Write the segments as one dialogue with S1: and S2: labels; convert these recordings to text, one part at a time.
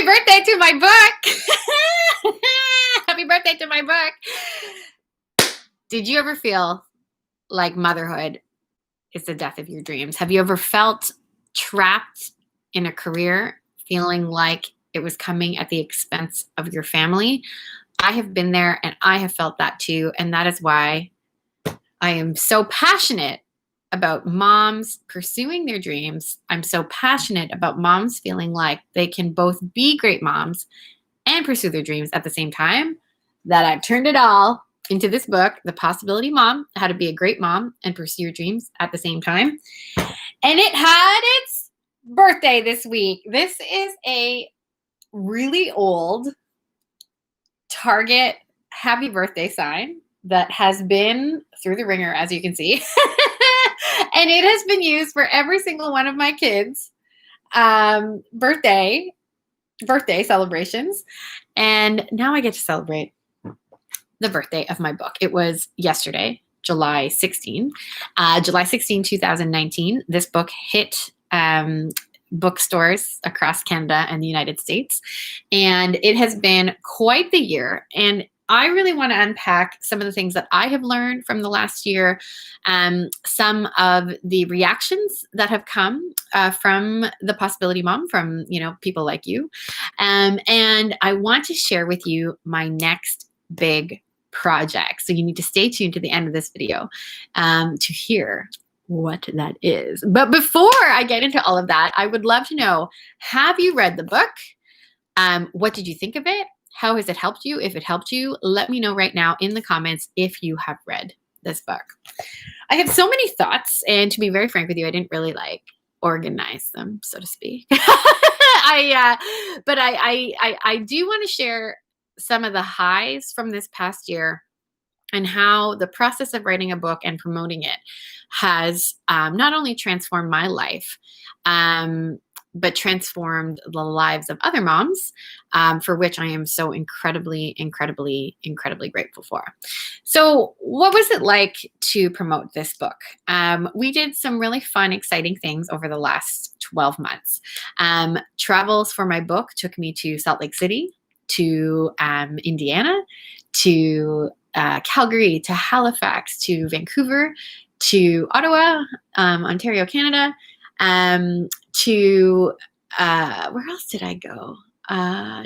S1: birthday to my book. Happy birthday to my book. Did you ever feel like motherhood is the death of your dreams? Have you ever felt trapped in a career, feeling like it was coming at the expense of your family? I have been there and I have felt that too. And that is why I am so passionate about moms pursuing their dreams. I'm so passionate about moms feeling like they can both be great moms and pursue their dreams at the same time, that I've turned it all into this book, The Possibility Mom: How to Be a Great Mom and Pursue Your Dreams at the Same Time. And it had its birthday this week. This is a really old Target happy birthday sign that has been through the ringer, as you can see. And it has been used for every single one of my kids' birthday celebrations. And now I get to celebrate the birthday of my book. It was yesterday, July 16, 2019. This book hit bookstores across Canada and the United States. And it has been quite the year. And I really want to unpack some of the things that I have learned from the last year, some of the reactions that have come from the Possibility Mom, from people like you, and I want to share with you my next big project. So you need to stay tuned to the end of this video to hear what that is. But before I get into all of that, I would love to know: have you read the book? What did you think of it? How has it helped you? If it helped you, let me know right now in the comments if you have read this book. I have so many thoughts, and to be very frank with you, I didn't really organize them, so to speak. But I do want to share some of the highs from this past year and how the process of writing a book and promoting it has not only transformed my life, but transformed the lives of other moms, for which I am so incredibly, incredibly, incredibly grateful for. So what was it like to promote this book? We did some really fun, exciting things over the last 12 months. Travels for my book took me to Salt Lake City, to Indiana, to Calgary, to Halifax, to Vancouver, to Ottawa, Ontario, Canada, to where else did I go?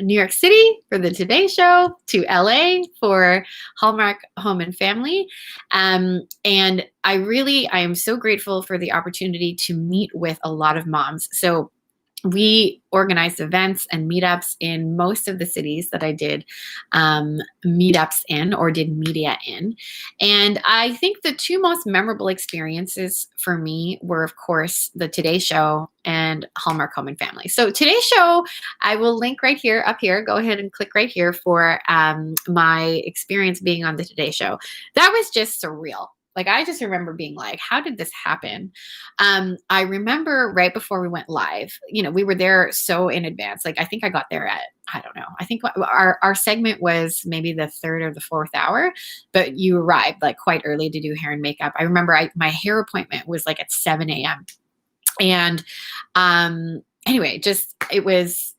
S1: New York City for the Today Show, to LA for Hallmark Home and Family. And I am so grateful for the opportunity to meet with a lot of moms. So we organized events and meetups in most of the cities that I did meetups in or did media in. And I think the two most memorable experiences for me were, of course, the Today Show and Hallmark Home and Family. So Today's Show, I will link right here, up here. Go ahead and click right here for my experience being on the Today Show. That was just surreal. I just remember being like, how did this happen? I remember right before we went live, we were there so in advance. I think I got there at, I don't know, I think our segment was maybe the third or the fourth hour, but you arrived quite early to do hair and makeup. I remember my hair appointment was at 7 a.m. And anyway, just it was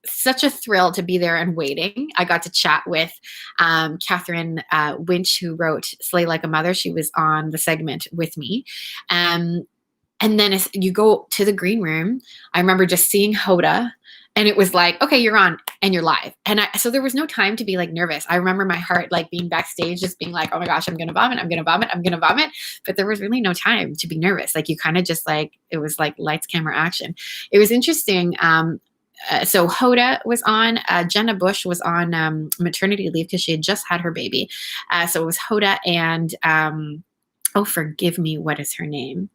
S1: such a thrill to be there and waiting. I got to chat with Catherine Winch, who wrote Slay Like a Mother. She was on the segment with me. And then as you go to the green room, I remember just seeing Hoda, and it was like, okay, you're on and you're live. And so there was no time to be nervous. I remember my heart being backstage, just being like, oh my gosh, I'm going to vomit. I'm going to vomit. I'm going to vomit. But there was really no time to be nervous. You kind of just it was lights, camera, action. It was interesting. So Hoda was on, Jenna Bush was on maternity leave because she had just had her baby. So it was Hoda and, oh, forgive me, what is her name?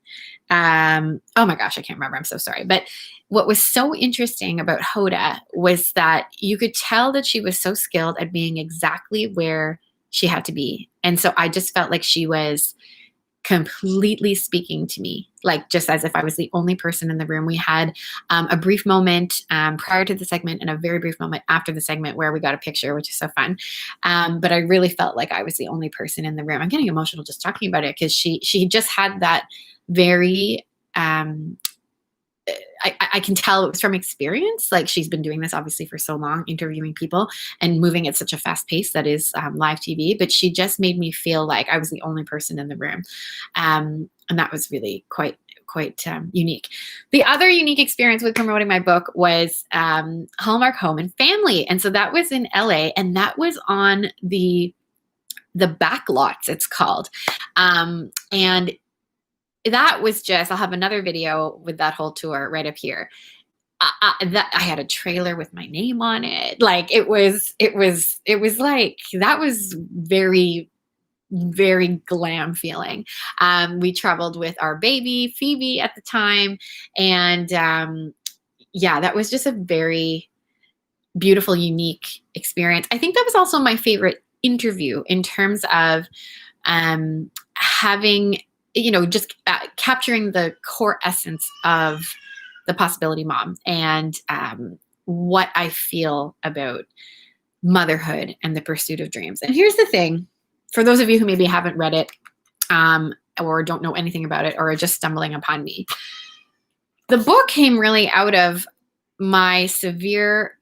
S1: Oh my gosh, I can't remember. I'm so sorry. But what was so interesting about Hoda was that you could tell that she was so skilled at being exactly where she had to be. And so I just felt like she was completely speaking to me, just as if I was the only person in the room. We had a brief moment prior to the segment and a very brief moment after the segment where we got a picture, which is so fun. But I really felt like I was the only person in the room. I'm getting emotional just talking about it because she just had that very I can tell it was from experience. Like, she's been doing this obviously for so long, interviewing people and moving at such a fast pace that is live TV. But she just made me feel like I was the only person in the room, and that was really quite unique. The other unique experience with promoting my book was Hallmark Home and Family, and so that was in LA, and that was on the back lots, it's called, and that was just, I'll have another video with that whole tour right up here. That I had a trailer with my name on it. Like, it was like, that was very, very glam feeling. We traveled with our baby Phoebe at the time, and yeah, that was just a very beautiful, unique experience. I think that was also my favorite interview in terms of having, just capturing the core essence of the Possibility Mom, and what I feel about motherhood and the pursuit of dreams. And here's the thing, for those of you who maybe haven't read it, or don't know anything about it, or are just stumbling upon me, the book came really out of my severe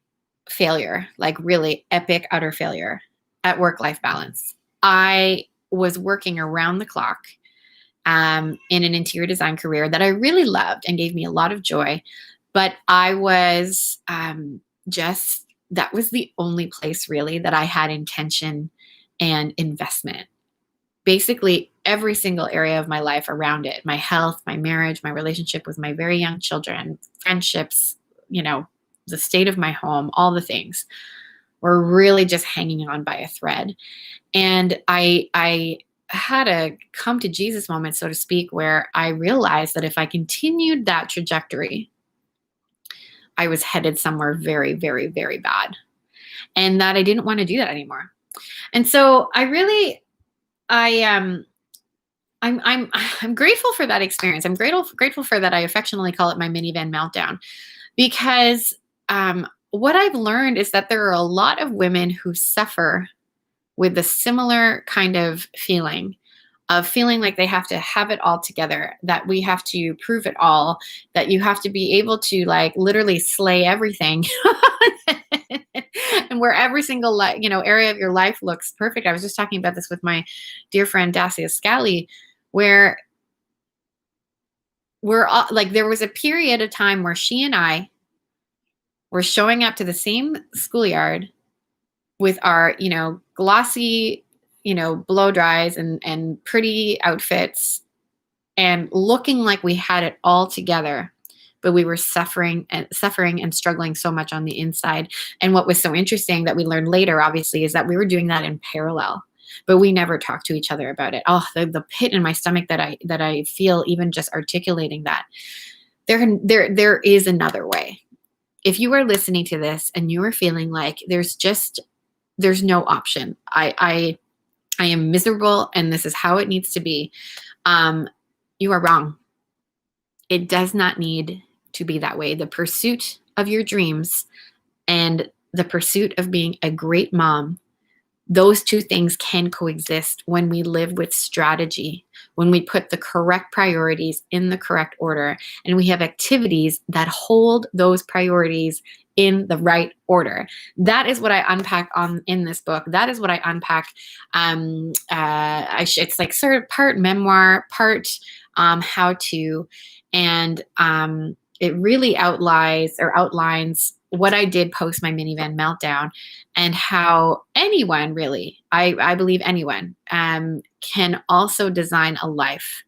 S1: failure, like really epic, utter failure at work-life balance. I was working around the clock in an interior design career that I really loved and gave me a lot of joy. But I was that was the only place really that I had intention and investment. Basically, every single area of my life around it, my health, my marriage, my relationship with my very young children, friendships, the state of my home, all the things were really just hanging on by a thread. And I had a come to Jesus moment, so to speak, where I realized that if I continued that trajectory, I was headed somewhere very, very, very bad, and that I didn't want to do that anymore. And so I'm grateful for that experience. I'm grateful for that. I affectionately call it my minivan meltdown, because what I've learned is that there are a lot of women who suffer with a similar kind of feeling like they have to have it all together, that we have to prove it all, that you have to be able to like literally slay everything and where every single area of your life looks perfect. I was just talking about this with my dear friend Dacia Scally, where we're all, like, there was a period of time where she and I were showing up to the same schoolyard with our, glossy, blow dries and pretty outfits, and looking like we had it all together, but we were suffering and struggling so much on the inside. And what was so interesting that we learned later, obviously, is that we were doing that in parallel, but we never talked to each other about it. Oh, the pit in my stomach that I feel even just articulating that. There is another way. If you are listening to this and you are feeling like there's no option, I am miserable and this is how it needs to be, you are wrong. It does not need to be that way. The pursuit of your dreams and the pursuit of being a great mom, those two things can coexist when we live with strategy, when we put the correct priorities in the correct order, and we have activities that hold those priorities in the right order. That is what I unpack in this book. That is what I unpack. It's like sort of part memoir, part how to, and it really outlines what I did post my minivan meltdown, and how anyone really, I believe anyone, can also design a life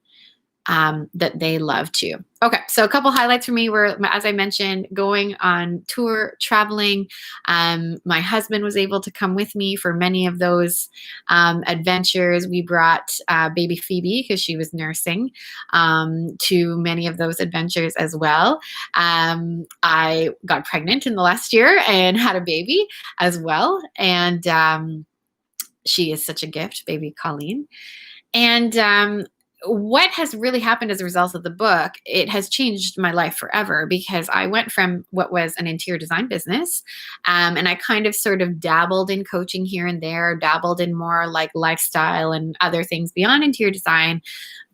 S1: that they love too. Okay, so a couple highlights for me were, as I mentioned, going on tour, traveling. My husband was able to come with me for many of those adventures. We brought baby Phoebe, because she was nursing, to many of those adventures as well. I got pregnant in the last year and had a baby as well. And she is such a gift, baby Colleen. And what has really happened as a result of the book, it has changed my life forever, because I went from what was an interior design business, and I kind of sort of dabbled in coaching here and there, dabbled in more like lifestyle and other things beyond interior design.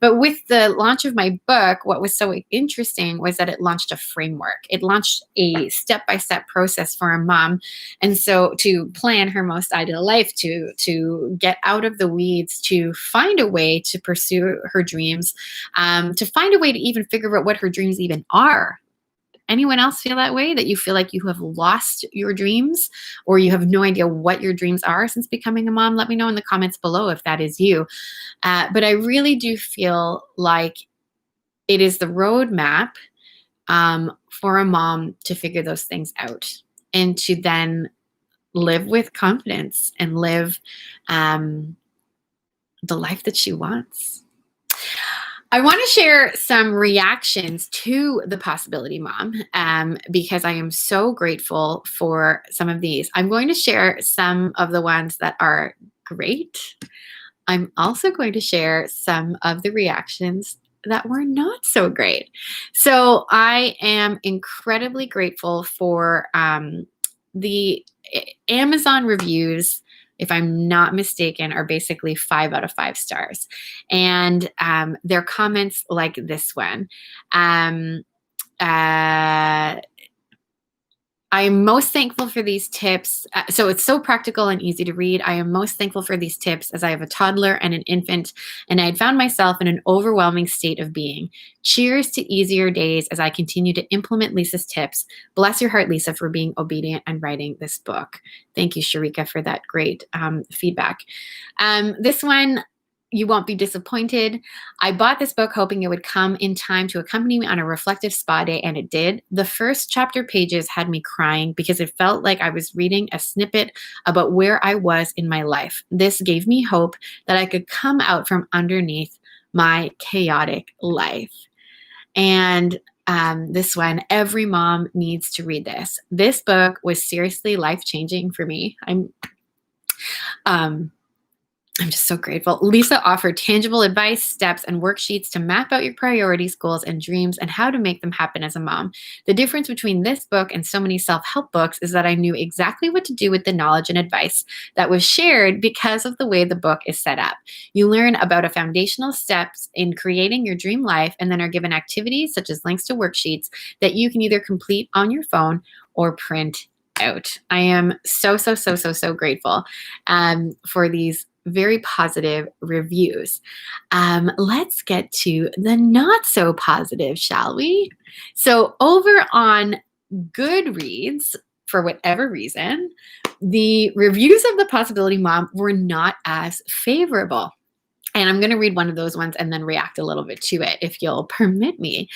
S1: But with the launch of my book, what was so interesting was that it launched a framework. It launched a step-by-step process for a mom. And so to plan her most ideal life, to get out of the weeds, to find a way to pursue her dreams, to find a way to even figure out what her dreams even are. Anyone else feel that way? That you feel like you have lost your dreams, or you have no idea what your dreams are since becoming a mom? Let me know in the comments below if that is you. But I really do feel like it is the roadmap for a mom to figure those things out, and to then live with confidence and live the life that she wants. I want to share some reactions to the Possibility Mom, because I am so grateful for some of these. I'm going to share some of the ones that are great. I'm also going to share some of the reactions that were not so great. So I am incredibly grateful for the Amazon reviews, if I'm not mistaken, are basically 5 out of 5 stars. And their comments like this one. I am most thankful for these tips. So it's so practical and easy to read. I am most thankful for these tips as I have a toddler and an infant, and I had found myself in an overwhelming state of being. Cheers to easier days as I continue to implement Lisa's tips. Bless your heart, Lisa, for being obedient and writing this book. Thank you, Sharika, for that great feedback. This one, you won't be disappointed. I bought this book hoping it would come in time to accompany me on a reflective spa day, and it did. The first chapter pages had me crying because it felt like I was reading a snippet about where I was in my life. This gave me hope that I could come out from underneath my chaotic life. And this one, every mom needs to read this. This book was seriously life-changing for me. I'm just so grateful. Lisa offered tangible advice, steps, and worksheets to map out your priorities, goals, and dreams, and how to make them happen as a mom. The difference between this book and so many self-help books is that I knew exactly what to do with the knowledge and advice that was shared because of the way the book is set up. You learn about a foundational steps in creating your dream life, and then are given activities such as links to worksheets that you can either complete on your phone or print out. I am so grateful for these very positive reviews. Let's get to the not so positive, shall we? So over on Goodreads, for whatever reason, the reviews of the Possibility Mom were not as favorable. And I'm going to read one of those ones and then react a little bit to it, if you'll permit me.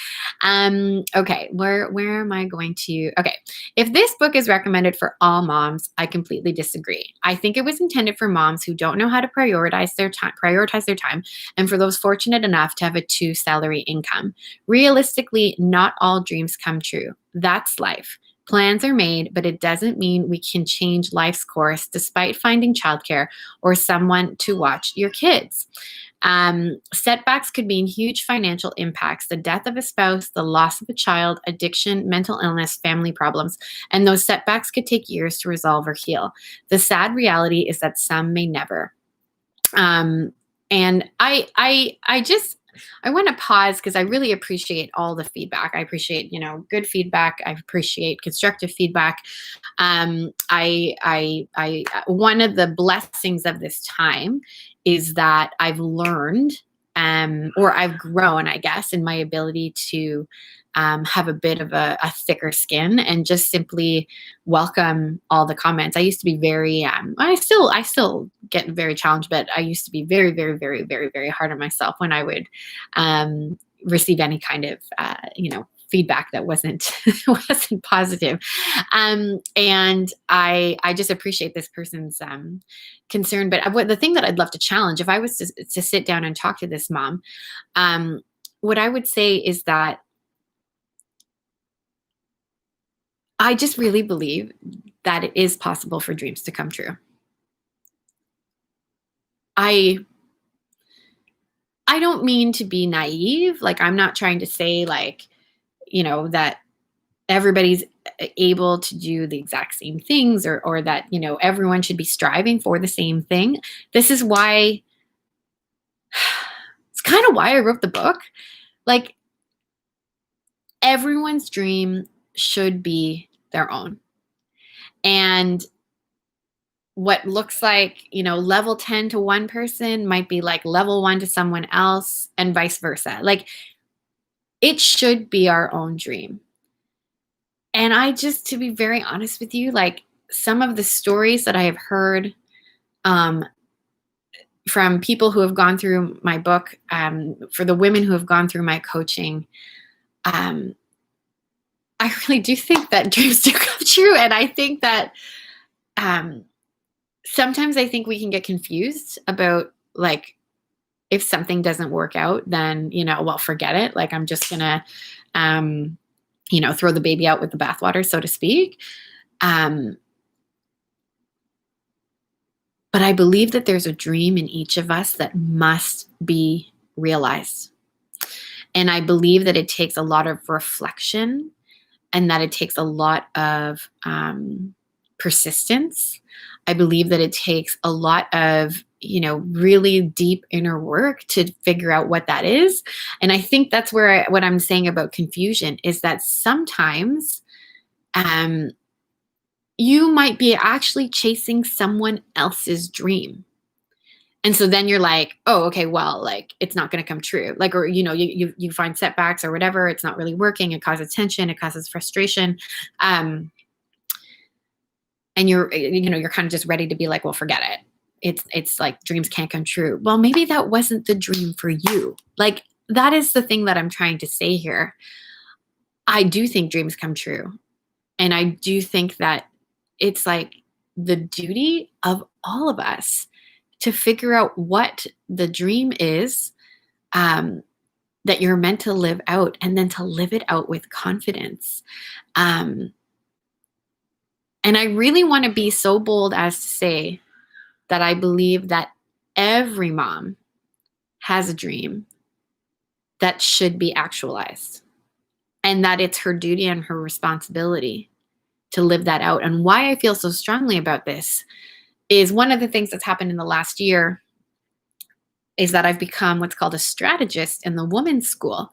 S1: Okay, where am I going to? Okay, if this book is recommended for all moms, I completely disagree. I think it was intended for moms who don't know how to prioritize their time, and for those fortunate enough to have a 2-salary income. Realistically, not all dreams come true. That's life. Plans are made, but it doesn't mean we can change life's course despite finding childcare or someone to watch your kids. Setbacks could mean huge financial impacts: the death of a spouse, the loss of a child, addiction, mental illness, family problems, and those setbacks could take years to resolve or heal. The sad reality is that some may never. And I want to pause because I really appreciate all the feedback. I appreciate, good feedback. I appreciate constructive feedback. One of the blessings of this time is that I've learned, or I've grown, I guess, in my ability to have a bit of a thicker skin and just simply welcome all the comments. I used to be very, I still get very challenged, but I used to be very, very, very, very, very hard on myself when I would receive any kind of, feedback that wasn't positive. And I just appreciate this person's concern. But the thing that I'd love to challenge, if I was to sit down and talk to this mom, what I would say is that I just really believe that it is possible for dreams to come true. I I don't mean to be naive. Like, I'm not trying to say, like, that everybody's able to do the exact same things, or that, everyone should be striving for the same thing. This is why it's kind of why I wrote the book. Like, everyone's dream should be their own. And what looks like, level 10 to one person might be like level 1 to someone else, and vice versa. Like, it should be our own dream. And to be very honest with you, like, some of the stories that I have heard um, from people who have gone through my book, for the women who have gone through my coaching, um, I really do think that dreams do come true. And I think that um, sometimes I think we can get confused about, like, if something doesn't work out, then, well, forget it. Like, I'm just going to, throw the baby out with the bathwater, so to speak. But I believe that there's a dream in each of us that must be realized. And I believe that it takes a lot of reflection, and that it takes a lot of persistence. I believe that it takes a lot of, really deep inner work to figure out what that is. And I think that's where what I'm saying about confusion is that sometimes you might be actually chasing someone else's dream. And so then you're like, oh, okay, well, like, it's not going to come true. Like, or, you find setbacks or whatever. It's not really working. It causes tension. It causes frustration. And you're kind of just ready to be like, well, forget it. It's like dreams can't come true. Well, maybe that wasn't the dream for you. Like, that is the thing that I'm trying to say here. I do think dreams come true. And I do think that it's like the duty of all of us to figure out what the dream is that you're meant to live out, and then to live it out with confidence. And I really want to be so bold as to say that I believe that every mom has a dream that should be actualized, and that it's her duty and her responsibility to live that out. And why I feel so strongly about this is one of the things that's happened in the last year is that I've become what's called a strategist in the women's school.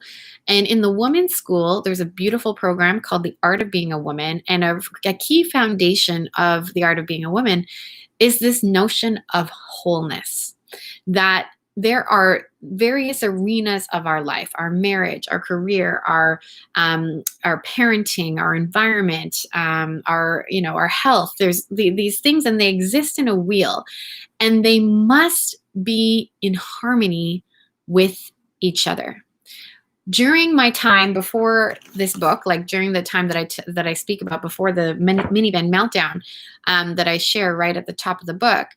S1: And in the women's school, there's a beautiful program called The Art of Being a Woman. And a key foundation of The Art of Being a Woman is this notion of wholeness, that there are various arenas of our life, our marriage, our career, our parenting, our environment, our health. There's these things, and they exist in a wheel, and they must be in harmony with each other. During my time before this book, like during the time that I speak about before the minivan meltdown that I share right at the top of the book,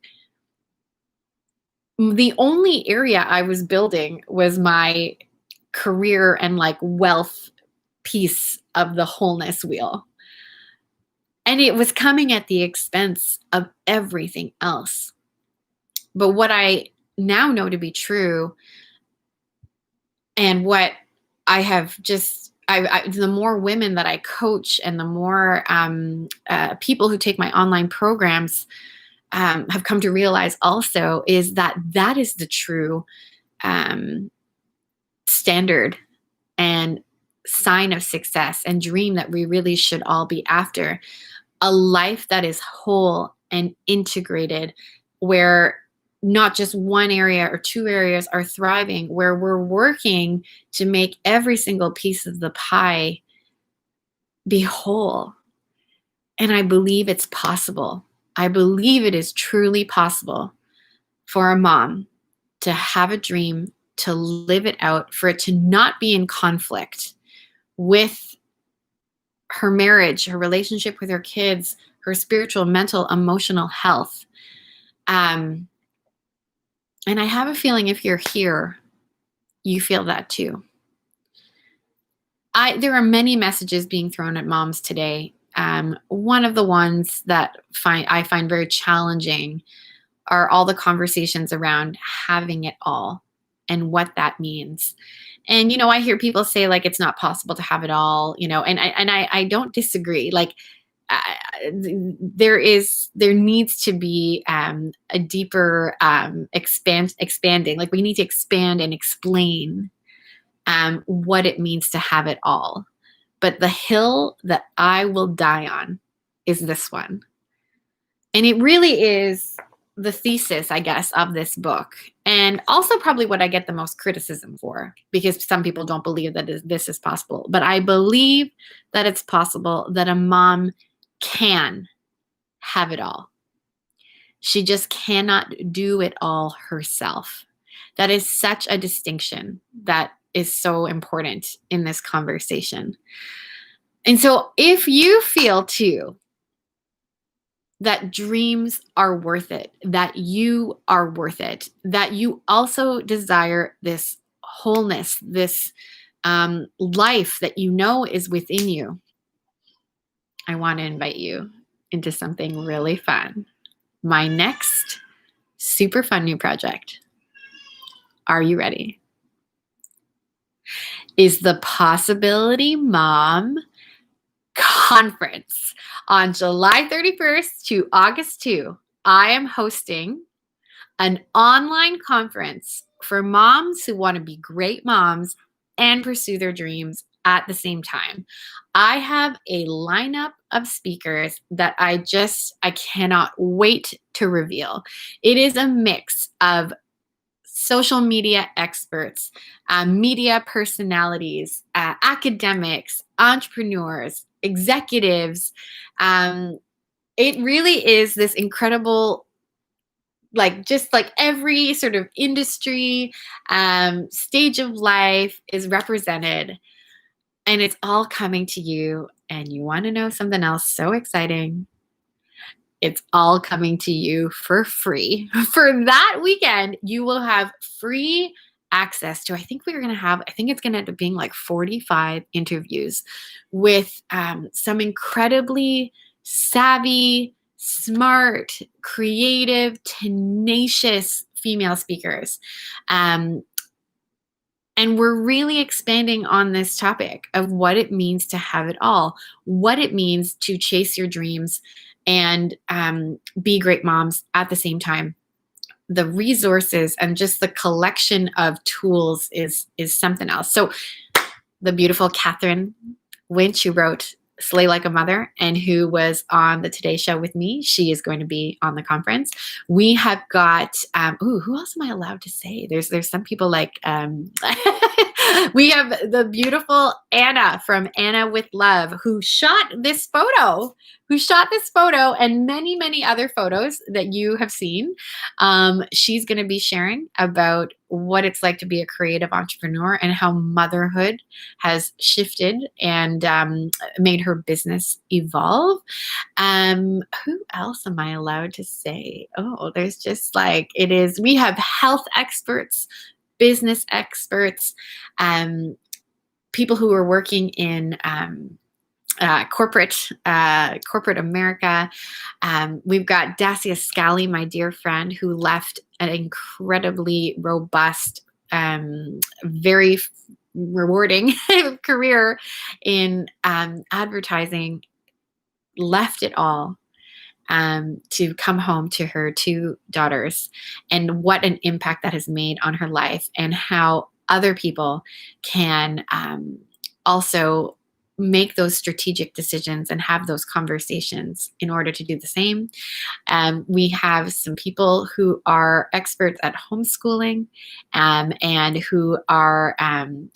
S1: the only area I was building was my career and like wealth piece of the wholeness wheel. And it was coming at the expense of everything else. But what I now know to be true, and what I have just, the more women that I coach, and the more people who take my online programs have come to realize also, is that that is the true standard and sign of success and dream that we really should all be after. A life that is whole and integrated, where not just one area or two areas are thriving, where we're working to make every single piece of the pie be whole. And I believe it's possible. I believe it is truly possible for a mom to have a dream, to live it out, for it to not be in conflict with her marriage, her relationship with her kids, her spiritual, mental, emotional health. And I have a feeling if you're here, you feel that too. There are many messages being thrown at moms today. One of the ones that I find very challenging are all the conversations around having it all. and what that means. And, I hear people say like, it's not possible to have it all, and I don't disagree. Like, there needs to be a deeper expanding. Like, we need to expand and explain what it means to have it all. But the hill that I will die on is this one. And it really is the thesis, I guess, of this book. And also probably what I get the most criticism for, because some people don't believe that this is possible. But I believe that it's possible that a mom can have it all. She just cannot do it all herself. That is such a distinction that is so important in this conversation. And so if you feel too that dreams are worth it, that you are worth it, that you also desire this wholeness, this life that you know is within you, I want to invite you into something really fun. My next super fun new project. Are you ready? Is the Possibility Mom Conference. On July 31st to August 2, I am hosting an online conference for moms who want to be great moms and pursue their dreams at the same time. I have a lineup of speakers that I cannot wait to reveal. It is a mix of social media experts, media personalities, academics, entrepreneurs, executives. It really is this incredible, just like every sort of industry, stage of life is represented, and it's all coming to you. And you want to know something else so exciting? It's all coming to you for free. For that weekend, you will have free access to, I think it's going to end up being like 45 interviews with some incredibly savvy, smart, creative, tenacious female speakers. And we're really expanding on this topic of what it means to have it all, what it means to chase your dreams and be great moms at the same time. The resources and just the collection of tools is something else. So the beautiful Catherine Winch, who wrote Slay Like a Mother and who was on the Today Show with me, she is going to be on the conference. We have got, who else am I allowed to say? There's some people like, we have the beautiful Anna from Anna with Love, who shot this photo and many, many other photos that you have seen. She's going to be sharing about what it's like to be a creative entrepreneur and how motherhood has shifted and made her business evolve. Who else am I allowed to say? Oh, there's just we have health experts, business experts, people who are working in corporate America. We've got Dacia Scally, my dear friend, who left an incredibly robust, very rewarding career in advertising, left it all to come home to her two daughters, and what an impact that has made on her life, and how other people can also make those strategic decisions and have those conversations in order to do the same. We have some people who are experts at homeschooling and who are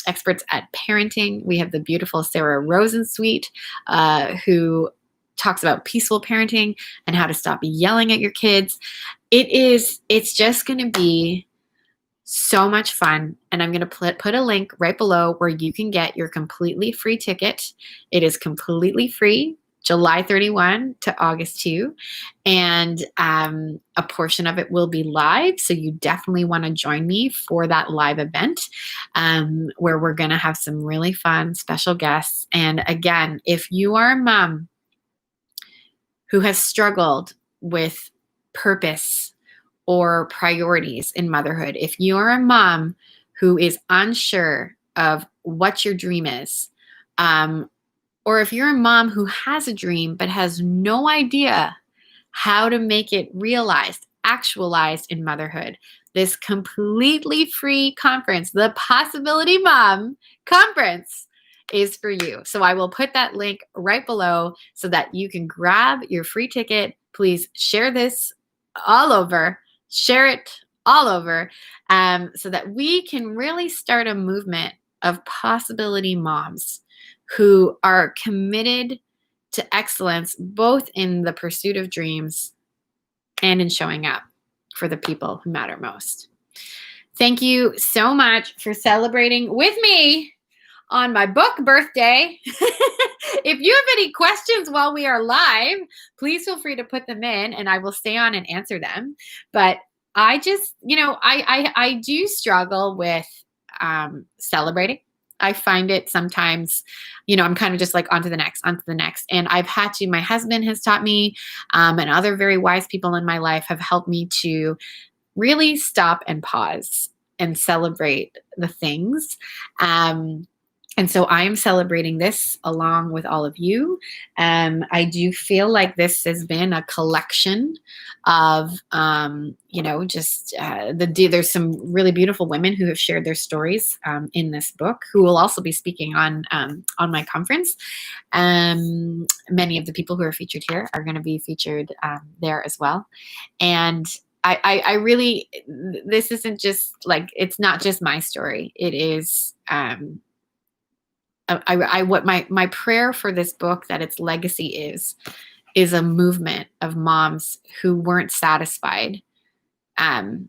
S1: experts at parenting. We have the beautiful Sarah Rosensweet, who talks about peaceful parenting and how to stop yelling at your kids. It's just going to be so much fun. And I'm going to put a link right below where you can get your completely free ticket. It is completely free, July 31 to August 2. And a portion of it will be live. So you definitely want to join me for that live event where we're going to have some really fun special guests. And again, if you are a mom who has struggled with purpose or priorities in motherhood, if you're a mom who is unsure of what your dream is, or if you're a mom who has a dream but has no idea how to make it realized, actualized in motherhood, this completely free conference, the Possibility Mom Conference, is for you. So I will put that link right below so that you can grab your free ticket. Please share this all over, share it all over, so that we can really start a movement of possibility moms who are committed to excellence, both in the pursuit of dreams and in showing up for the people who matter most. Thank you so much for celebrating with me on my book birthday. If you have any questions while we are live, please feel free to put them in and I will stay on and answer them. But I just, I do struggle with celebrating. I find it sometimes, I'm kind of just like on to the next. And I've had to, my husband has taught me, and other very wise people in my life have helped me to really stop and pause and celebrate the things. And so I am celebrating this along with all of you. I do feel like this has been a collection of, there's some really beautiful women who have shared their stories in this book, who will also be speaking on my conference. Many of the people who are featured here are going to be featured there as well. And I really, this isn't just like, it's not just my story. It is, what my prayer for this book, that its legacy is a movement of moms who weren't satisfied, and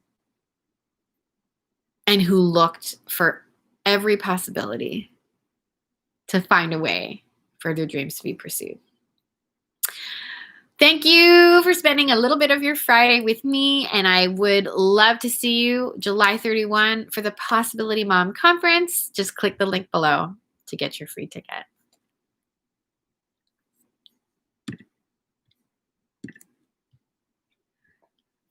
S1: who looked for every possibility to find a way for their dreams to be pursued. Thank you for spending a little bit of your Friday with me, and I would love to see you July 31 for the Possibility Mom Conference. Just click the link below to get your free ticket.